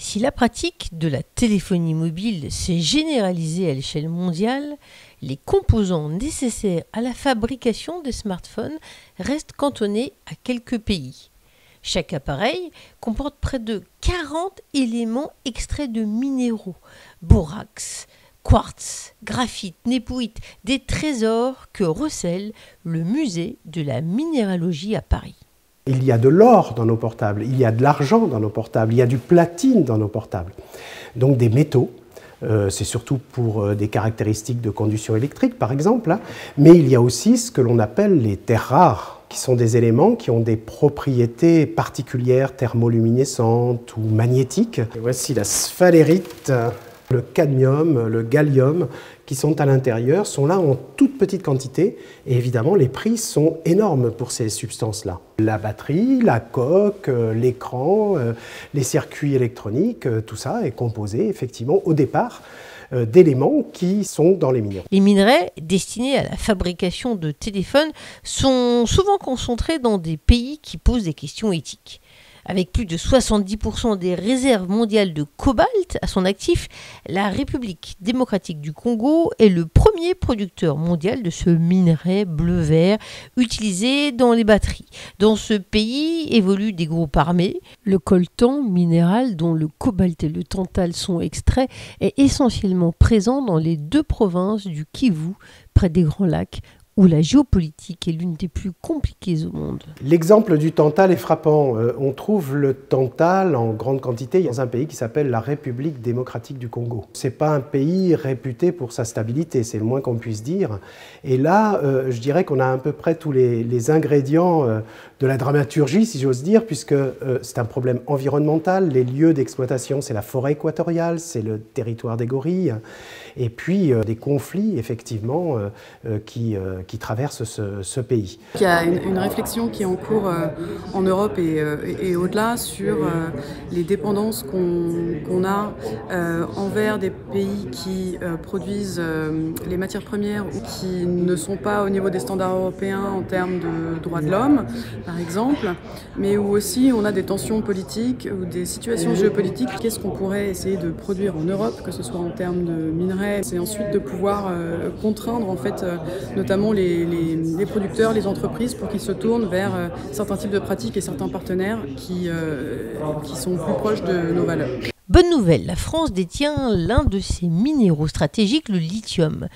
Si la pratique de la téléphonie mobile s'est généralisée à l'échelle mondiale, les composants nécessaires à la fabrication des smartphones restent cantonnés à quelques pays. Chaque appareil comporte près de 40 éléments extraits de minéraux, borax, quartz, graphite, népouite, des trésors que recèle le musée de la minéralogie à Paris. Il y a de l'or dans nos portables, il y a de l'argent dans nos portables, il y a du platine dans nos portables. Donc des métaux, c'est surtout pour des caractéristiques de conduction électrique par exemple, mais il y a aussi ce que l'on appelle les terres rares, qui sont des éléments qui ont des propriétés particulières, thermoluminescentes ou magnétiques. Et voici la sphalérite, le cadmium, le gallium, qui sont à l'intérieur, sont là en toute petite quantité et évidemment les prix sont énormes pour ces substances-là. La batterie, la coque, l'écran, les circuits électroniques, tout ça est composé effectivement au départ d'éléments qui sont dans les minéraux. Les minerais destinés à la fabrication de téléphones sont souvent concentrés dans des pays qui posent des questions éthiques. Avec plus de 70% des réserves mondiales de cobalt à son actif, la République démocratique du Congo est le premier producteur mondial de ce minerai bleu-vert utilisé dans les batteries. Dans ce pays évoluent des groupes armés. Le coltan, minéral dont le cobalt et le tantal sont extraits, est essentiellement présent dans les deux provinces du Kivu, près des Grands Lacs, où la géopolitique est l'une des plus compliquées au monde. L'exemple du tantal est frappant. On trouve le tantal en grande quantité dans un pays qui s'appelle la République démocratique du Congo. Ce n'est pas un pays réputé pour sa stabilité, c'est le moins qu'on puisse dire. Et là, je dirais qu'on a à peu près tous les ingrédients de la dramaturgie, si j'ose dire, puisque c'est un problème environnemental. Les lieux d'exploitation, c'est la forêt équatoriale, c'est le territoire des gorilles, et puis des conflits, effectivement, qui traversent ce pays. Il y a une réflexion qui est en cours en Europe et au-delà sur les dépendances qu'on a envers des pays qui produisent les matières premières ou qui ne sont pas au niveau des standards européens en termes de droits de l'homme, par exemple, mais où aussi on a des tensions politiques ou des situations géopolitiques. Qu'est-ce qu'on pourrait essayer de produire en Europe, que ce soit en termes de minerais, et ensuite de pouvoir contraindre en fait notamment les producteurs, les entreprises pour qu'ils se tournent vers certains types de pratiques et certains partenaires qui sont plus proches de nos valeurs. Bonne nouvelle, la France détient l'un de ses minéraux stratégiques, le lithium.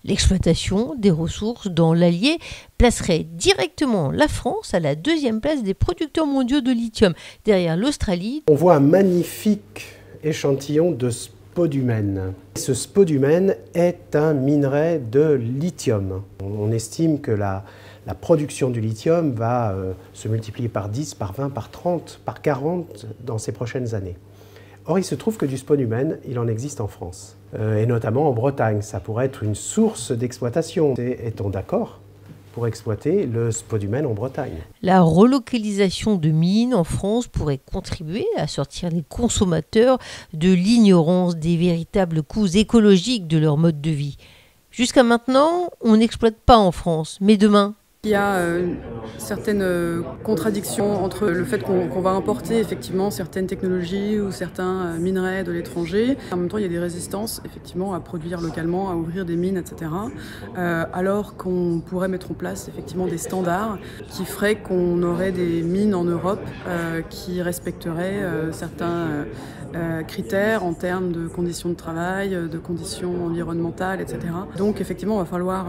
L'exploitation des ressources dans l'Allier placerait directement la France à la deuxième place des producteurs mondiaux de lithium, derrière l'Australie. On voit un magnifique échantillon de spodumène. Ce spodumène est un minerai de lithium. On estime que la production du lithium va se multiplier par 10, par 20, par 30, par 40 dans ces prochaines années. Or, il se trouve que du spodumène, il en existe en France, et notamment en Bretagne. Ça pourrait être une source d'exploitation. Est-on d'accord pour exploiter le spodumène en Bretagne? La relocalisation de mines en France pourrait contribuer à sortir les consommateurs de l'ignorance des véritables coûts écologiques de leur mode de vie. Jusqu'à maintenant, on n'exploite pas en France, mais demain? Il y a certaines contradictions entre le fait qu'on va importer effectivement certaines technologies ou certains minerais de l'étranger. En même temps, il y a des résistances effectivement à produire localement, à ouvrir des mines, etc. Alors qu'on pourrait mettre en place effectivement des standards qui feraient qu'on aurait des mines en Europe qui respecteraient certains critères en termes de conditions de travail, de conditions environnementales, etc. Donc effectivement, il va falloir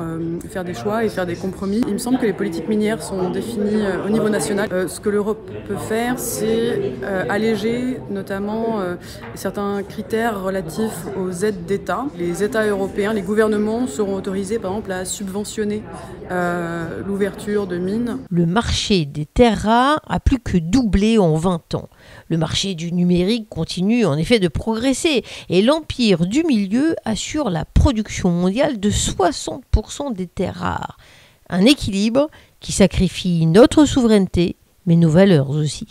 faire des choix et faire des compromis. Il me semble que les politiques minières sont définies au niveau national. Ce que l'Europe peut faire, c'est alléger notamment certains critères relatifs aux aides d'État. Les États européens, les gouvernements seront autorisés par exemple à subventionner l'ouverture de mines. Le marché des terres rares a plus que doublé en 20 ans. Le marché du numérique continue en effet de progresser et l'empire du milieu assure la production mondiale de 60% des terres rares. Un équilibre qui sacrifie notre souveraineté, mais nos valeurs aussi.